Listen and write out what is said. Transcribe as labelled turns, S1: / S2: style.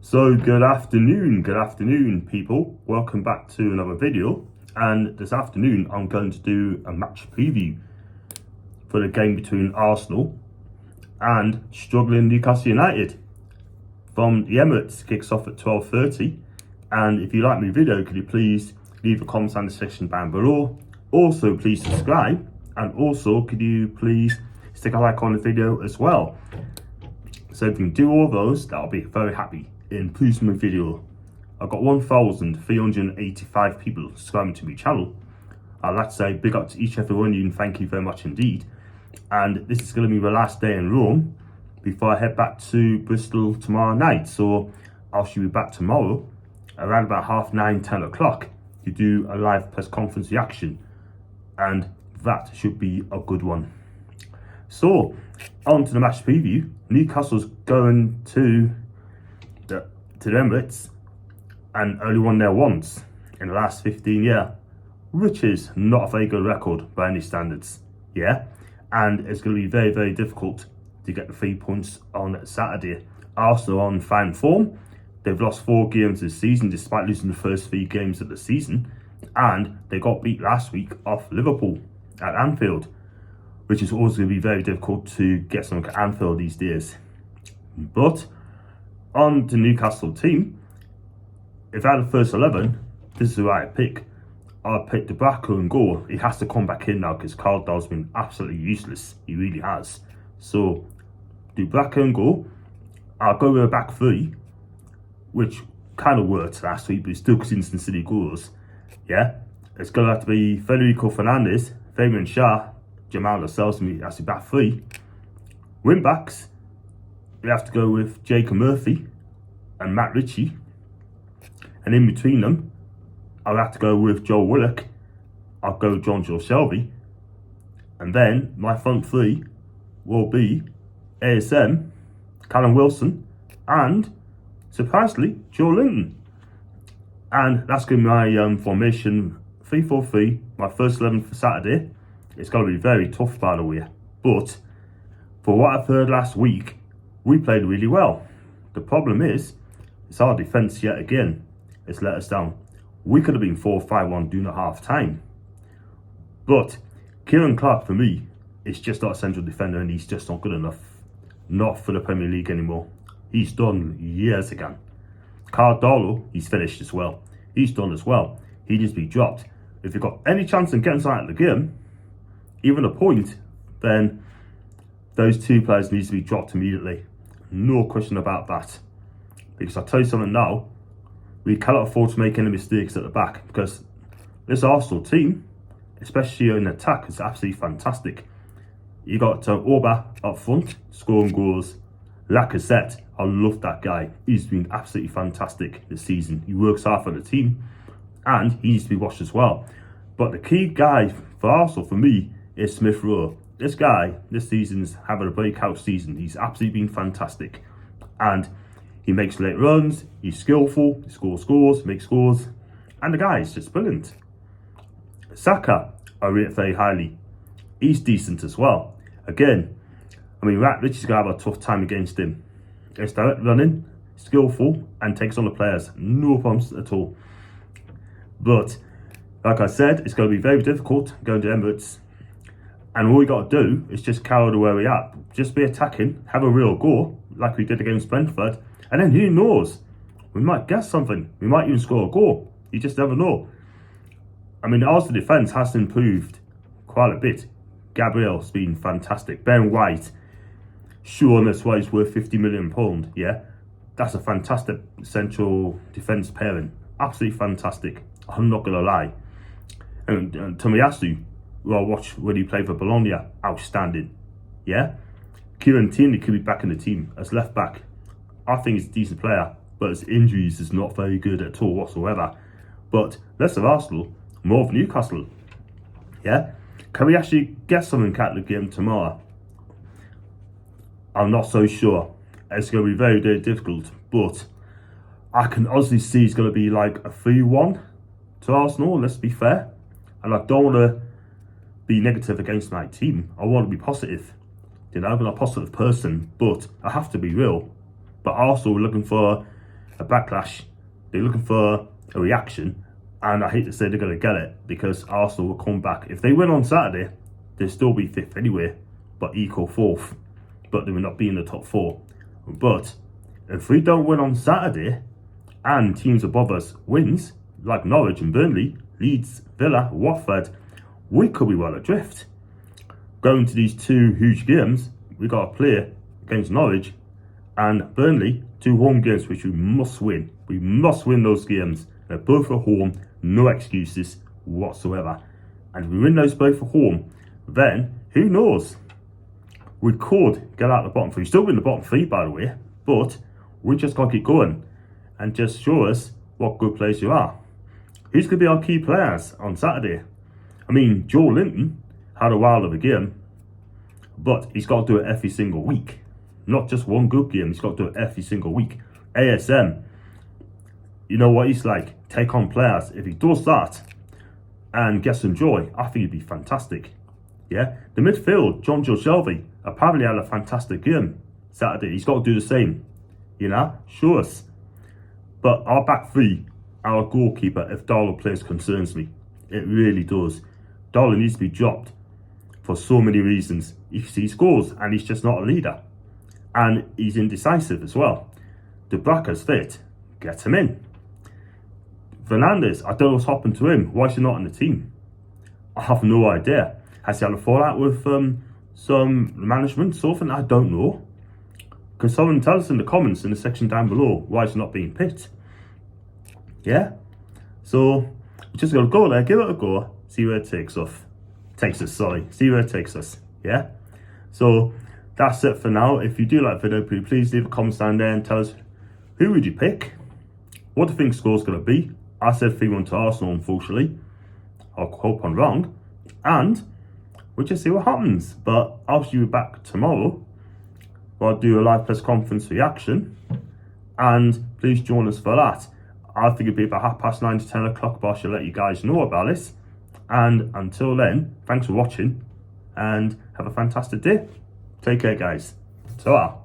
S1: So good afternoon people. Welcome back to another video, and this afternoon I'm going to do a match preview for the game between Arsenal and struggling Newcastle United from the Emirates. Kicks off at 12:30, and if you like my video, could you please leave a comment in the section down below. Also please subscribe, and also could you please stick a like on the video as well. So if you can do all those, that'll be very happy. In plus my video, I've got 1,385 people subscribing to my channel. I'd like to say big up to each and every one of you, and thank you very much indeed. And this is going to be my last day in Rome before I head back to Bristol tomorrow night. So I should be back tomorrow around about 9:30, 10 o'clock to do a live press conference reaction, and that should be a good one. So on to the match preview. Newcastle's going to the Emirates and only won there once in the last 15 years, which is not a very good record by any standards. And it's going to be very, very difficult to get the 3 points on Saturday. Arsenal on fine form. They've lost 4 games this season despite losing the first 3 games of the season, and they got beat last week off Liverpool at Anfield, which is always going to be very difficult to get something at Anfield these days. But on the Newcastle team, if I had the first 11, this is who I pick. I'll pick the Bracco in goal. He has to come back in now because Caldwell's been absolutely useless. He really has. So, do Bracco in goal. I'll go with a back 3, which kind of worked last week, but it's still conceding City goals. It's going to have to be Federico Fernandez, Fabian Schär, Jamal Lascelles, that's the back 3. Wing backs, we have to go with Jacob Murphy and Matt Ritchie. And in between them, I'll have to go with Joe Willock. I'll go John Joe Shelby. And then my front 3 will be ASM, Callum Wilson, and surprisingly, Joe Linton. And that's going to be my formation 3-4-3, my first 11 for Saturday. It's going to be very tough, by the way. But for what I've heard last week, we played really well. The problem is, it's our defence yet again. It's let us down. We could have been 4-5-1 doing at half time. But Kieran Clark, for me, is just not a central defender, and he's just not good enough. Not for the Premier League anymore. He's done years ago. Cardolo, he's finished as well. He's done as well. He needs to be dropped. If you've got any chance of getting something out of the game, even a point, then those 2 players need to be dropped immediately. No question about that. Because I'll tell you something now, we cannot afford to make any mistakes at the back, because this Arsenal team, especially in attack, is absolutely fantastic. You got Oba up front, scoring goals. Lacazette, I love that guy. He's been absolutely fantastic this season. He works hard for the team, and he needs to be watched as well. But the key guy for Arsenal, for me, is Smith Rowe. This guy, this season's having a breakout season. He's absolutely been fantastic. And he makes late runs, he's skillful, he scores, makes scores. And the guy is just brilliant. Saka, I rate very highly. He's decent as well. Again, I mean, Ritchie's going to have a tough time against him. It's direct running, skillful, and takes on the players. No problems at all. But, like I said, it's going to be very difficult going to Emirates. And all we got to do is just carry on where we're at. Just be attacking, have a real goal, like we did against Brentford. And then who knows? We might get something. We might even score a goal. You just never know. I mean, the Arsenal defence has improved quite a bit. Gabriel's been fantastic. Ben White, sure, that's why he's worth £50 million. That's a fantastic central defence pairing. Absolutely fantastic. I'm not going to lie. And Tomiyasu, who I watched when he played for Bologna, outstanding. Kieran Tierney could be back in the team as left back. I think he's a decent player, but his injuries is not very good at all whatsoever. But less of Arsenal, more of Newcastle. Can we actually get something out of the game tomorrow? I'm not so sure. It's going to be very, very difficult, but I can honestly see it's going to be like a 3-1 to Arsenal, let's be fair. And I don't want to be negative against my team. I want to be positive. I'm not a positive person, but I have to be real. But Arsenal were looking for a backlash. They're looking for a reaction. And I hate to say they're going to get it, because Arsenal will come back. If they win on Saturday, they'll still be 5th anyway, but equal 4th. But they will not be in the top 4. But if we don't win on Saturday, and teams above us wins, like Norwich and Burnley, Leeds, Villa, Watford, we could be well adrift. Going to these 2 huge games, we got to play against Norwich and Burnley, 2 home games which we must win. We must win those games. They're both at home, no excuses whatsoever. And if we win those both at home, then who knows? We could get out of the bottom 3. Still in the bottom 3, by the way, but we just got to keep going and just show us what good players you are. Who's going to be our key players on Saturday? I mean, Joe Linton had a while of a game, but he's got to do it every single week. Not just one good game, he's got to do it every single week. ASM, you know what he's like, take on players. If he does that and get some joy, I think he'd be fantastic. Yeah, the midfield, John Joe Shelby, apparently had a fantastic game Saturday. He's got to do the same, you know, show us. But our back 3, our goalkeeper, if Darlow plays, concerns me. It really does. Darlow needs to be dropped for so many reasons. He scores and he's just not a leader. And he's indecisive as well. De Bracker's fit, get him in. Fernandes, I don't know what's happened to him. Why is he not in the team? I have no idea. Has he had a fallout with some management, something? I don't know. Can someone tell us in the comments in the section down below why he's not being picked? Yeah? So, we're just going to go there, give it a go, see where it takes us. See where it takes us. Yeah? So, that's it for now. If you do like the video, please leave a comment down there and tell us who would you pick? What do you think the score's going to be? I said 3-1 to Arsenal, unfortunately. I hope I'm wrong. And we'll just see what happens. But I'll see you back tomorrow. I'll do a live press conference reaction. And please join us for that. I think it'll be about 9:30 to 10 o'clock, but I shall let you guys know about this. And until then, thanks for watching and have a fantastic day. Take care, guys. Ta-ra.